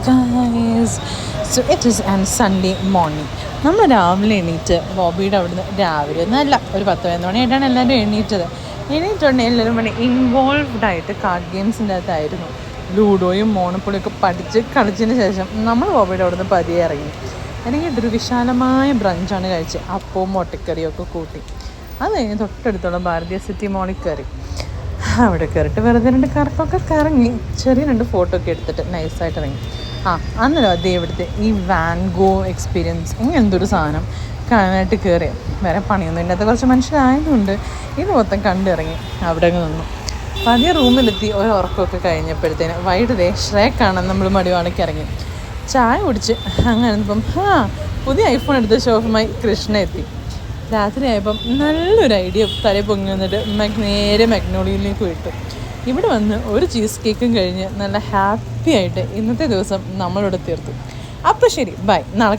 guys. So it is on Sunday morning. നമ്മൾ രാവിലെ എണീറ്റ് ബോബിയുടെ അവിടുന്ന് രാവിലെ നല്ല ഒരു 10-11 മണിയായിട്ടാണ് എല്ലാവരും എണീറ്റുകൊണ്ട് എല്ലാവരും മണി ഇൻവോൾവ്ഡ് ആയിട്ട് കാർഡ് ഗെയിംസിൻ്റെ അകത്തായിരുന്നു. ലൂഡോയും മോണപ്പൊളിയൊക്കെ പഠിച്ച് കളിച്ചതിന് ശേഷം നമ്മൾ ബോബിയുടെ അവിടുന്ന് പതിയെ ഇറങ്ങി. ഇറങ്ങിയിട്ടൊരു വിശാലമായ ബ്രഞ്ചാണ് കഴിച്ച് അപ്പവും മുട്ടക്കറിയും ഒക്കെ കൂട്ടി. അത് കഴിഞ്ഞ് തൊട്ടടുത്തുള്ള ഭാരതീയ സിറ്റി മോളിൽ കയറി. അവിടെ കയറിയിട്ട് വെറുതെ 2 കറക്കൊക്കെ കറങ്ങി ചെറിയ 2 ഫോട്ടോ ഒക്കെ എടുത്തിട്ട് നൈസായിട്ട് ഇറങ്ങി. അന്നേരം അതേ ഇവിടുത്തെ ഈ വാൻ ഗോ എക്സ്പീരിയൻസ് ഇങ്ങനെ എന്തൊരു സാധനം കാണാനായിട്ട് കയറി. വേറെ പണിയൊന്നും ഇല്ലാത്ത കുറച്ച് മനുഷ്യരായതുകൊണ്ട് ഇത് മൊത്തം കണ്ടിറങ്ങി അവിടെ അങ്ങ് നിന്നു. പതിയെ റൂമിലെത്തി ഒരു ഉറക്കമൊക്കെ കഴിഞ്ഞപ്പോഴത്തേന് വൈകിട്ട് ഷ്രേക്കാണ് നമ്മൾ മടിവാളയ്ക്ക് ഇറങ്ങി. ചായ കുടിച്ച് അങ്ങനെ ഇപ്പം പുതിയ ഐഫോൺ എടുത്ത ഷോഫുമായി കൃഷ്ണ എത്തി. രാത്രിയായപ്പം നല്ലൊരു ഐഡിയ തലയിൽ പൊങ്ങി വന്നിട്ട് നേരെ മഗ്നോളിയയിലേക്ക് വിട്ടു. ഇവിടെ വന്ന് ഒരു ചീസ് കേക്കും കഴിഞ്ഞ് നല്ല ഹാപ്പി ആയിട്ട് ഇന്നത്തെ ദിവസം നമ്മളിവിടെ തീർത്തു. അപ്പോൾ ശരി, ബൈ. നാളെ